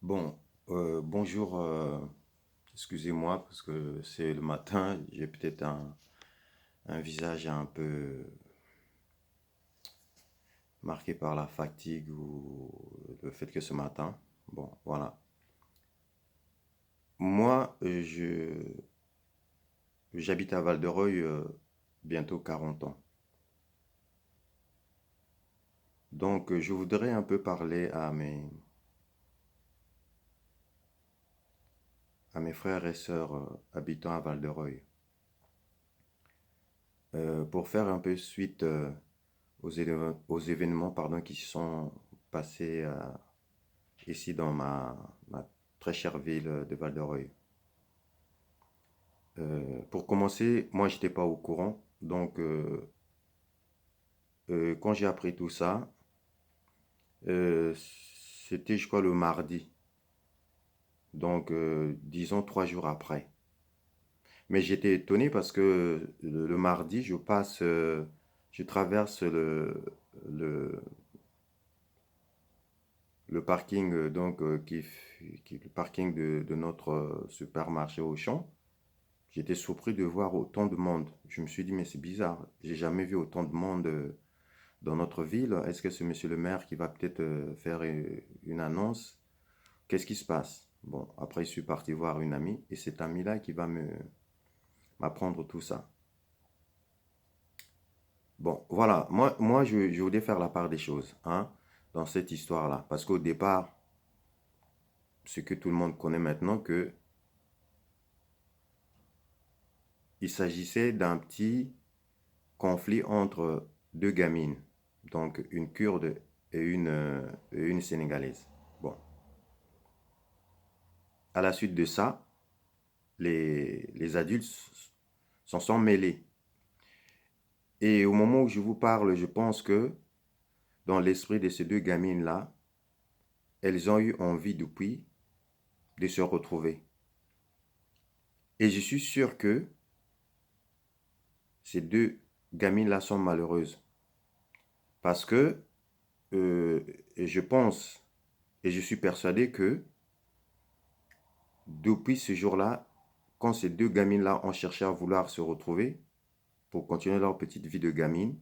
Bon, bonjour, excusez-moi parce que c'est le matin, j'ai peut-être un visage un peu marqué par la fatigue ou le fait que ce matin. Bon, voilà. Moi, j'habite à Val-de-Reuil, bientôt 40 ans. Donc, je voudrais un peu parler à mes frères et sœurs habitant à Val-de-Reuil. Pour faire un peu suite aux événements pardon, qui se sont passés ici dans ma très chère ville de Val-de-Reuil. Pour commencer, moi, j'étais pas au courant. Donc, quand j'ai appris tout ça, euh, c'était, je crois, le mardi. Donc, disons 3 jours après. Mais j'étais étonné parce que le mardi, je traverse le, le parking, donc, le parking de notre supermarché Auchan. J'étais surpris de voir autant de monde. Je me suis dit, mais c'est bizarre. J'ai jamais vu autant de monde dans notre ville. Est-ce que c'est monsieur le maire qui va peut-être faire une annonce? Qu'est-ce qui se passe? Bon, après, je suis parti voir une amie et cette amie-là qui va m'apprendre tout ça. Bon, voilà. Moi je voulais faire la part des choses, hein, dans cette histoire-là. Parce qu'au départ, ce que tout le monde connaît maintenant, que il s'agissait d'un petit conflit entre deux gamines, donc une Kurde et une Sénégalaise. Bon, à la suite de ça, les adultes s'en sont mêlés. Et au moment où je vous parle, je pense que dans l'esprit de ces deux gamines-là, elles ont eu envie depuis de se retrouver. Et je suis sûr que ces deux gamines-là sont malheureuses. Parce que euh, je pense et je suis persuadé que depuis ce jour-là, quand ces deux gamines-là ont cherché à vouloir se retrouver pour continuer leur petite vie de gamine,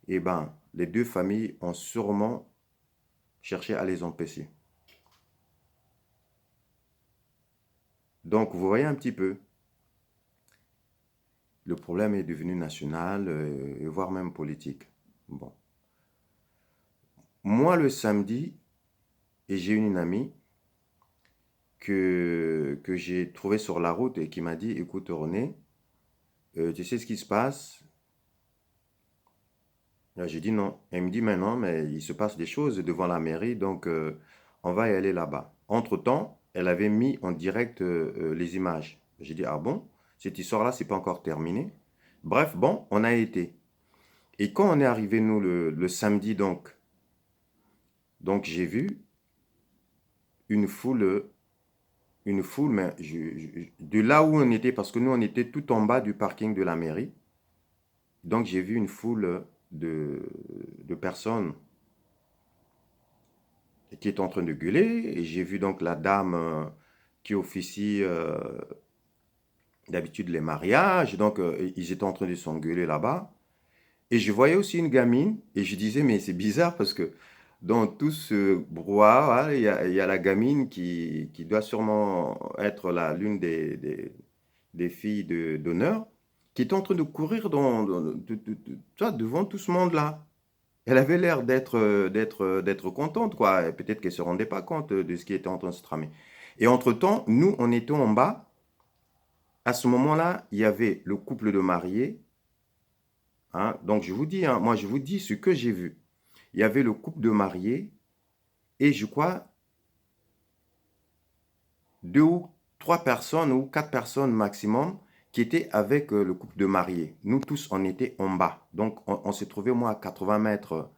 eh ben, les deux familles ont sûrement cherché à les empêcher. Donc, vous voyez un petit peu, le problème est devenu national, et voire même politique. Bon. Moi, le samedi, et j'ai une amie que j'ai trouvée sur la route et qui m'a dit, écoute René, tu sais ce qui se passe? Là, j'ai dit non. Elle me dit, mais non, mais il se passe des choses devant la mairie, donc on va y aller là-bas. Entre-temps, elle avait mis en direct les images. J'ai dit, ah bon, cette histoire-là, c'est pas encore terminé. Bref, bon, on a été. Et quand on est arrivé, nous, le samedi, donc j'ai vu une foule, mais de là où on était, parce que nous, on était tout en bas du parking de la mairie. Donc j'ai vu une foule de personnes qui est en train de gueuler. Et j'ai vu donc la dame qui officie d'habitude les mariages. Donc, ils étaient en train de s'engueuler là-bas. Et je voyais aussi une gamine. Et je disais, mais c'est bizarre parce que dans tout ce brouhaha, hein, il y a la gamine qui doit sûrement être l'une des filles d'honneur, qui est en train de courir devant tout ce monde-là. Elle avait l'air d'être contente, quoi. Peut-être qu'elle ne se rendait pas compte de ce qui était en train de se tramer. Et entre-temps, nous, on était en bas. À ce moment-là, il y avait le couple de mariés, hein. Donc, je vous dis, hein, moi, je vous dis ce que j'ai vu. Il y avait le couple de mariés et je crois 2 ou 3 personnes ou 4 personnes maximum qui étaient avec le couple de mariés. Nous tous, on était en bas. Donc, on s'est trouvé, moi, à 80 mètres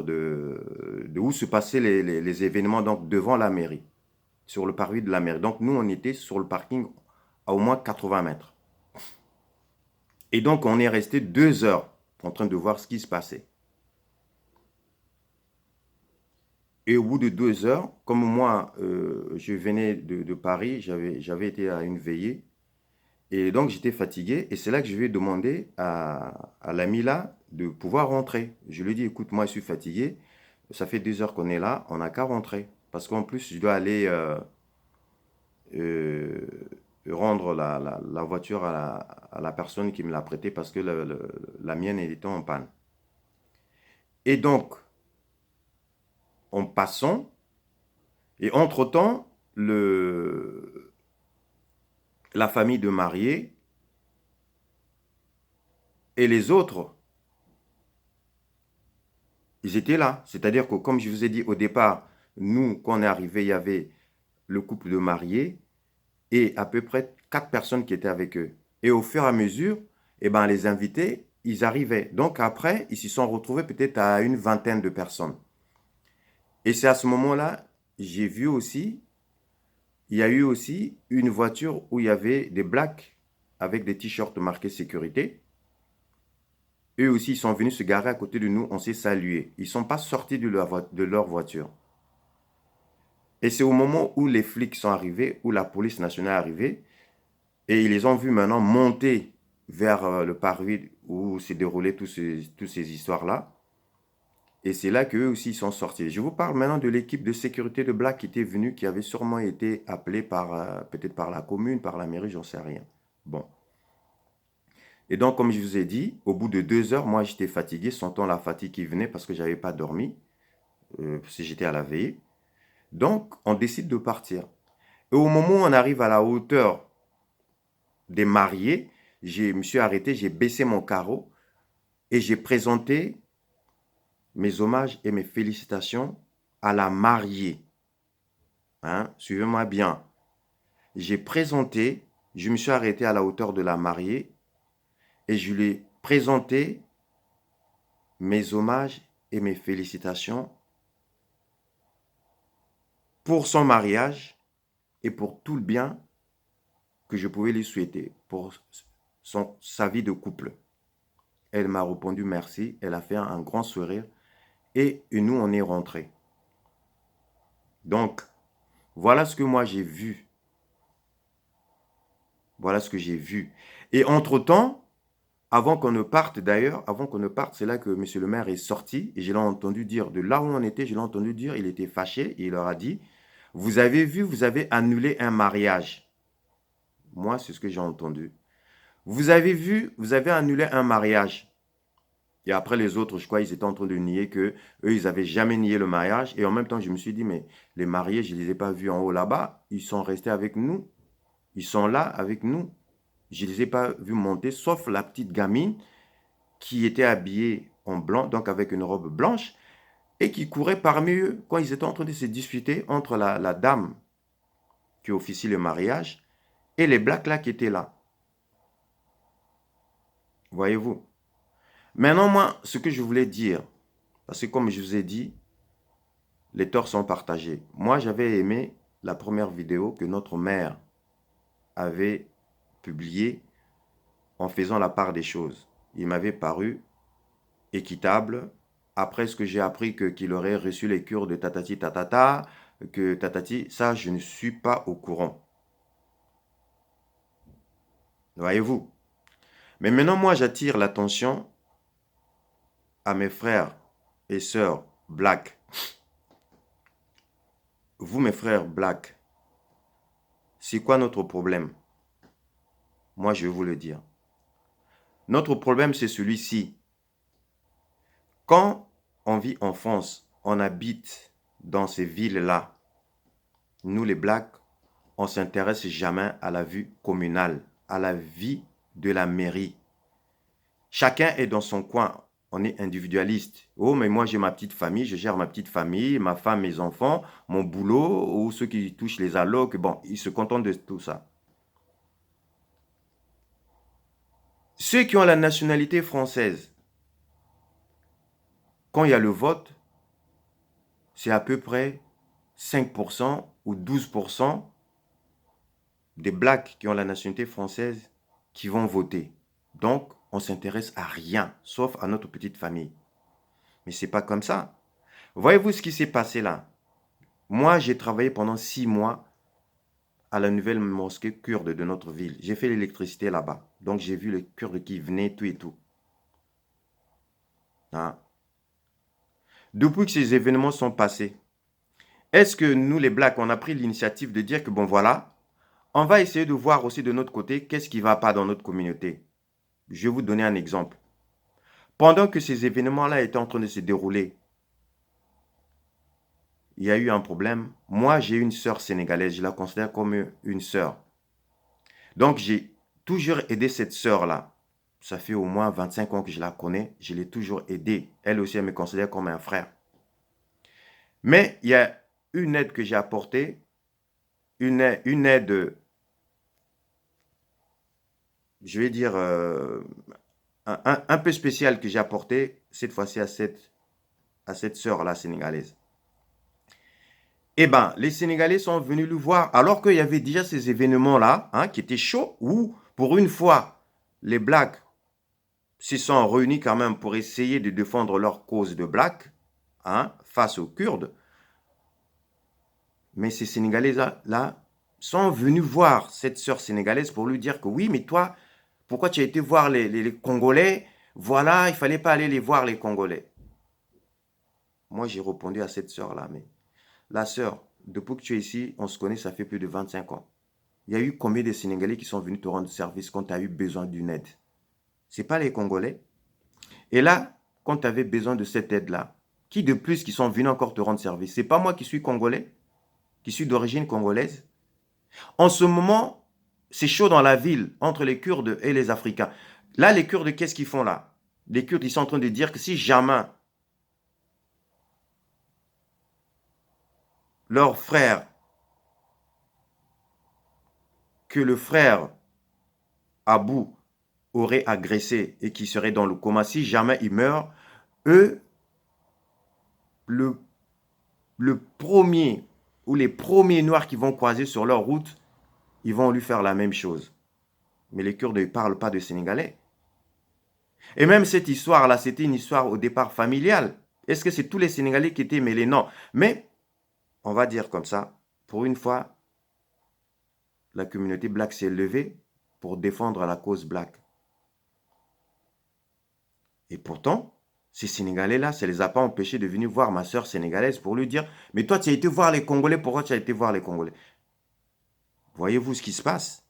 de où se passaient les événements, donc devant la mairie, sur le parvis de la mairie. Donc nous, on était sur le parking à au moins 80 mètres. Et donc on est resté 2 heures en train de voir ce qui se passait. Et au bout de 2 heures, comme moi, je venais de Paris, j'avais été à une veillée. Et donc, j'étais fatigué. Et c'est là que je vais demander à l'ami là de pouvoir rentrer. Je lui dis, écoute, moi, je suis fatigué. Ça fait 2 heures qu'on est là. On n'a qu'à rentrer. Parce qu'en plus, je dois aller euh, rendre la voiture à la personne qui me l'a prêtée parce que la mienne était en panne. Et donc, en passant, et entre-temps, la famille de mariés et les autres, ils étaient là. C'est-à-dire que, comme je vous ai dit au départ, nous, quand on est arrivé, il y avait le couple de mariés et à peu près 4 personnes qui étaient avec eux. Et au fur et à mesure, eh ben, les invités, ils arrivaient. Donc après, ils se sont retrouvés peut-être à une vingtaine de personnes. Et c'est à ce moment-là, j'ai vu aussi, il y a eu aussi une voiture où il y avait des blacks avec des t-shirts marqués sécurité. Eux aussi, ils sont venus se garer à côté de nous, on s'est salué. Ils ne sont pas sortis de leur voiture. Et c'est au moment où les flics sont arrivés, où la police nationale est arrivée, et ils les ont vus maintenant monter vers le parvis où s'est déroulé toutes ces histoires-là. Et c'est là qu'eux aussi sont sortis. Je vous parle maintenant de l'équipe de sécurité de Black qui était venue, qui avait sûrement été appelée peut-être par la commune, par la mairie, j'en sais rien. Bon. Et donc, comme je vous ai dit, au bout de 2 heures, moi, j'étais fatigué, sentant la fatigue qui venait parce que je n'avais pas dormi, parce que j'étais à la veille. Donc, on décide de partir. Et au moment où on arrive à la hauteur des mariés, je me suis arrêté, j'ai baissé mon carreau et j'ai présenté mes hommages et mes félicitations à la mariée. Hein, suivez-moi bien. J'ai présenté, je me suis arrêté à la hauteur de la mariée et je lui ai présenté mes hommages et mes félicitations pour son mariage et pour tout le bien que je pouvais lui souhaiter pour sa vie de couple. Elle m'a répondu merci, elle a fait un grand sourire et nous, on est rentrés. Donc, voilà ce que moi j'ai vu. Voilà ce que j'ai vu. Et entre-temps, avant qu'on ne parte d'ailleurs, avant qu'on ne parte, c'est là que monsieur le maire est sorti et je l'ai entendu dire, de là où on était, je l'ai entendu dire, il était fâché et il leur a dit, vous avez vu, vous avez annulé un mariage. Moi, c'est ce que j'ai entendu. Vous avez vu, vous avez annulé un mariage. Et après les autres, je crois, ils étaient en train de nier que eux, ils n'avaient jamais nié le mariage. Et en même temps, je me suis dit, mais les mariés, je ne les ai pas vus en haut là-bas. Ils sont restés avec nous. Ils sont là avec nous. Je ne les ai pas vus monter, sauf la petite gamine qui était habillée en blanc, donc avec une robe blanche, et qui courait parmi eux quand ils étaient en train de se disputer entre la dame qui officie le mariage et les blacks là qui étaient là. Voyez-vous. Maintenant, moi, ce que je voulais dire, parce que comme je vous ai dit, les torts sont partagés. Moi, j'avais aimé la première vidéo que notre mère avait publiée en faisant la part des choses. Il m'avait paru équitable. Après ce que j'ai appris qu'il aurait reçu les cures de tatati tatata, que tatati, ça, je ne suis pas au courant. Voyez-vous. Mais maintenant, moi, j'attire l'attention à mes frères et sœurs blacks. Vous, mes frères blacks, c'est quoi notre problème? Moi, je vais vous le dire. Notre problème, c'est celui-ci. Quand on vit en France, on habite dans ces villes-là, nous les blacks, on ne s'intéresse jamais à la vie communale, à la vie de la mairie. Chacun est dans son coin. On est individualiste. Oh, mais moi j'ai ma petite famille, je gère ma petite famille, ma femme, mes enfants, mon boulot, ou ceux qui touchent les allocs, bon, ils se contentent de tout ça. Ceux qui ont la nationalité française, quand il y a le vote, c'est à peu près 5% ou 12% des blacks qui ont la nationalité française qui vont voter. Donc, on s'intéresse à rien, sauf à notre petite famille. Mais ce n'est pas comme ça. Voyez-vous ce qui s'est passé là? Moi, j'ai travaillé pendant 6 mois à la nouvelle mosquée kurde de notre ville. J'ai fait l'électricité là-bas. Donc, j'ai vu les Kurdes qui venaient, tout et tout. Hein. Depuis que ces événements sont passés, est-ce que nous, les Blacks, on a pris l'initiative de dire que, bon, voilà, on va essayer de voir aussi de notre côté qu'est-ce qui ne va pas dans notre communauté. Je vais vous donner un exemple. Pendant que ces événements-là étaient en train de se dérouler, il y a eu un problème. Moi, j'ai une sœur sénégalaise, je la considère comme une sœur. Donc, j'ai toujours aidé cette sœur-là. Ça fait au moins 25 ans que je la connais. Je l'ai toujours aidée. Elle aussi, elle me considère comme un frère. Mais il y a une aide que j'ai apportée, une aide, je vais dire, un peu spéciale que j'ai apportée, cette fois-ci à cette sœur-là sénégalaise. Eh bien, les Sénégalais sont venus le voir alors qu'il y avait déjà ces événements-là, hein, qui étaient chauds, où, pour une fois, les Blacks se sont réunis quand même pour essayer de défendre leur cause de Blacks, hein, face aux Kurdes. Mais ces Sénégalais-là sont venus voir cette sœur sénégalaise pour lui dire que oui, mais toi, pourquoi tu as été voir les Congolais? Voilà, il ne fallait pas aller les voir, les Congolais. Moi, j'ai répondu à cette sœur-là, mais la sœur, depuis que tu es ici, on se connaît, ça fait plus de 25 ans. Il y a eu combien de Sénégalais qui sont venus te rendre service quand tu as eu besoin d'une aide? Ce n'est pas les Congolais. Et là, quand tu avais besoin de cette aide-là, qui de plus qui sont venus encore te rendre service? Ce n'est pas moi qui suis congolais, qui suis d'origine congolaise. En ce moment, c'est chaud dans la ville entre les Kurdes et les Africains. Là, les Kurdes, qu'est-ce qu'ils font là? Les Kurdes, ils sont en train de dire que si jamais leur frère, que le frère Abou aurait agressé et qui serait dans le coma, si jamais il meurt, eux, le, le premier ou les premiers noirs qui vont croiser sur leur route, ils vont lui faire la même chose. Mais les Kurdes ne parlent pas de Sénégalais. Et même cette histoire-là, c'était une histoire au départ familiale. Est-ce que c'est tous les Sénégalais qui étaient mêlés? Non. Mais, on va dire comme ça, pour une fois, la communauté black s'est levée pour défendre la cause black. Et pourtant, ces Sénégalais-là, ça ne les a pas empêchés de venir voir ma soeur sénégalaise pour lui dire, mais toi, tu as été voir les Congolais, pourquoi tu as été voir les Congolais? Voyez-vous ce qui se passe?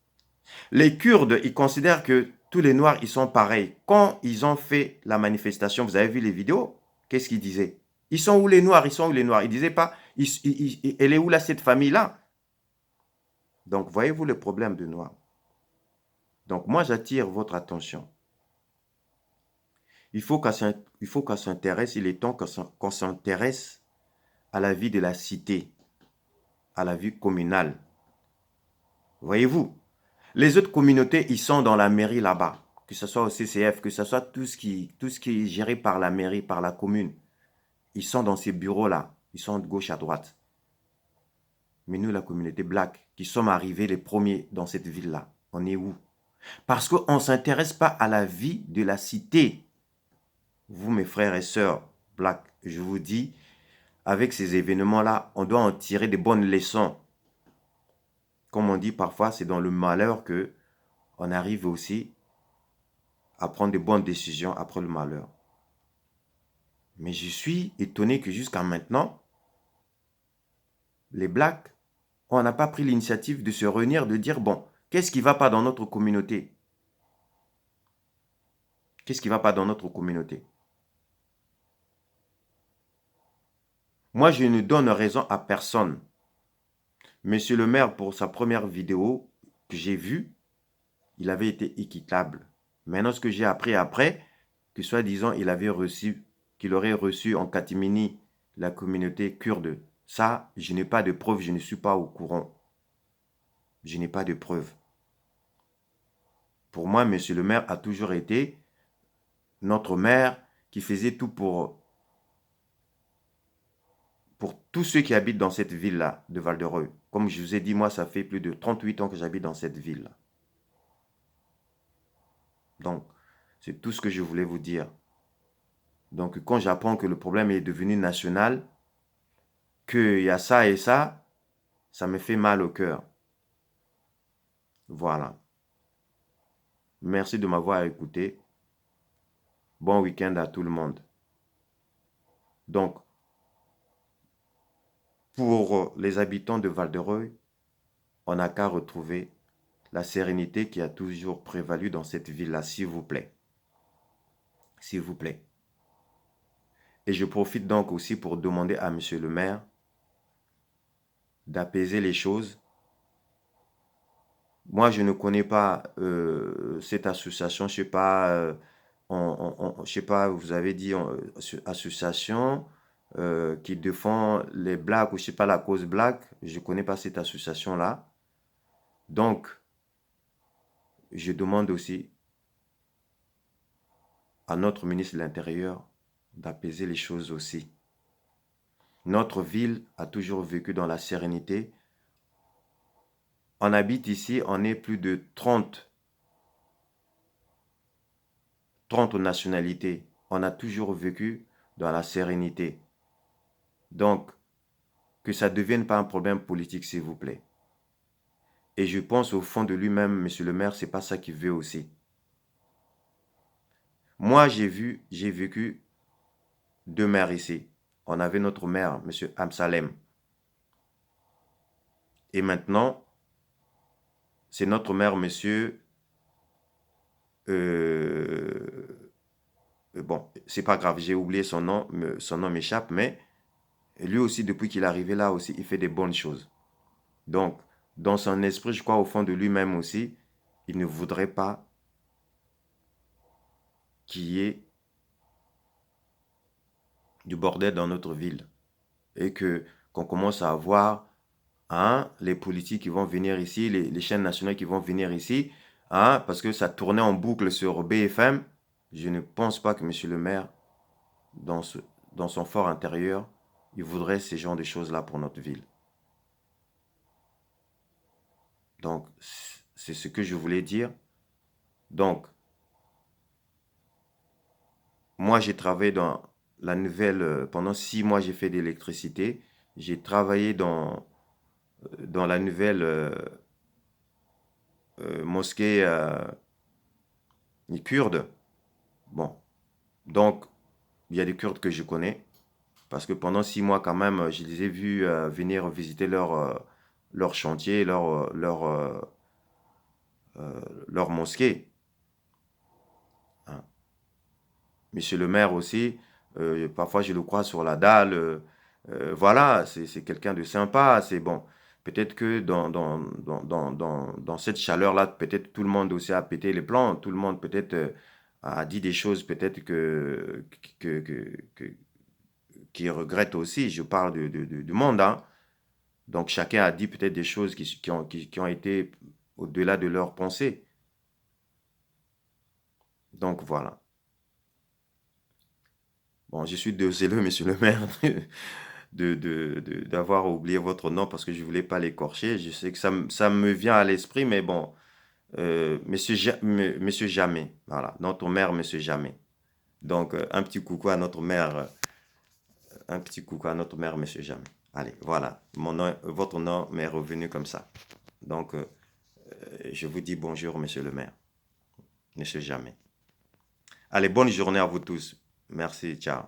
Les Kurdes, ils considèrent que tous les Noirs, ils sont pareils. Quand ils ont fait la manifestation, vous avez vu les vidéos, qu'est-ce qu'ils disaient? Ils sont où les Noirs? Ils sont où les Noirs? Ils ne disaient pas, elle est où là, cette famille-là? Donc, voyez-vous le problème de Noirs? Donc, moi, j'attire votre attention. Il faut qu'on s'intéresse, il est temps qu'on s'intéresse à la vie de la cité, à la vie communale. Voyez-vous? Les autres communautés, ils sont dans la mairie là-bas, que ce soit au CCF, que ce soit tout ce qui est géré par la mairie, par la commune. Ils sont dans ces bureaux-là, ils sont de gauche à droite. Mais nous, la communauté black, qui sommes arrivés les premiers dans cette ville-là, on est où? Parce qu'on ne s'intéresse pas à la vie de la cité. Vous, mes frères et sœurs black, je vous dis, avec ces événements-là, on doit en tirer des bonnes leçons. Comme on dit parfois, c'est dans le malheur que on arrive aussi à prendre de bonnes décisions après le malheur. Mais je suis étonné que jusqu'à maintenant, les Blacks, on n'a pas pris l'initiative de se réunir, de dire, bon, qu'est-ce qui ne va pas dans notre communauté? Qu'est-ce qui ne va pas dans notre communauté? Moi, je ne donne raison à personne. Monsieur le maire, pour sa première vidéo que j'ai vue, il avait été équitable. Maintenant, ce que j'ai appris après, que soi-disant, qu'il aurait reçu en catimini la communauté kurde. Ça, je n'ai pas de preuves, je ne suis pas au courant. Je n'ai pas de preuves. Pour moi, monsieur le maire a toujours été notre maire qui faisait tout pour tous ceux qui habitent dans cette ville-là de Val-de-Reuil. Comme je vous ai dit, moi, ça fait plus de 38 ans que j'habite dans cette ville-là. Donc, c'est tout ce que je voulais vous dire. Donc, quand j'apprends que le problème est devenu national, qu'il y a ça et ça me fait mal au cœur. Voilà. Merci de m'avoir écouté. Bon week-end à tout le monde. Donc, pour les habitants de Val-de-Reuil, on n'a qu'à retrouver la sérénité qui a toujours prévalu dans cette ville-là, s'il vous plaît. S'il vous plaît. Et je profite donc aussi pour demander à monsieur le maire d'apaiser les choses. Moi, je ne connais pas cette association, je sais pas, je sais pas, vous avez dit association qui défend les blacks ou je sais pas la cause black. Je connais pas cette association-là. Donc, je demande aussi à notre ministre de l'Intérieur d'apaiser les choses aussi. Notre ville a toujours vécu dans la sérénité. On habite ici, on est plus de 30 nationalités. On a toujours vécu dans la sérénité. Donc, que ça ne devienne pas un problème politique, s'il vous plaît. Et je pense au fond de lui-même, monsieur le maire, c'est pas ça qu'il veut aussi. Moi, j'ai vécu deux maires ici. On avait notre maire, monsieur Amsalem. Et maintenant, c'est notre maire, monsieur... bon, c'est pas grave, j'ai oublié son nom m'échappe, mais lui aussi, depuis qu'il est arrivé là aussi, il fait des bonnes choses. Donc, dans son esprit, je crois au fond de lui-même aussi, il ne voudrait pas qu'il y ait du bordel dans notre ville. Et qu'on commence à avoir les politiques qui vont venir ici, les chaînes nationales qui vont venir ici, parce que ça tournait en boucle sur BFM. Je ne pense pas que monsieur le maire, dans son fort intérieur, il voudrait ces genres de choses-là pour notre ville. Donc, c'est ce que je voulais dire. Donc, moi, j'ai travaillé dans la nouvelle... pendant 6 mois, j'ai fait de l'électricité. J'ai travaillé dans la nouvelle mosquée kurde. Bon, donc, il y a des Kurdes que je connais. Parce que pendant 6 mois, quand même, je les ai vus venir visiter leur chantier, leur mosquée. Hein. Monsieur le maire aussi, parfois je le crois sur la dalle. Voilà, c'est quelqu'un de sympa. C'est bon. Peut-être que dans cette chaleur-là, peut-être tout le monde aussi a pété les plans. Tout le monde peut-être a dit des choses peut-être que, que, que- qui regrette aussi. Je parle du monde. Hein. Donc chacun a dit peut-être des choses qui ont été au-delà de leurs pensées. Donc voilà. Bon, je suis désolé, monsieur le maire, d'avoir oublié votre nom parce que je ne voulais pas l'écorcher. Je sais que ça me vient à l'esprit, mais bon, monsieur Jamais, voilà, notre maire, monsieur Jamais. Donc, un petit coucou à notre maire, monsieur Jamais. Allez, voilà, votre nom m'est revenu comme ça. Donc, je vous dis bonjour, monsieur le maire, monsieur Jamais. Allez, bonne journée à vous tous. Merci, ciao.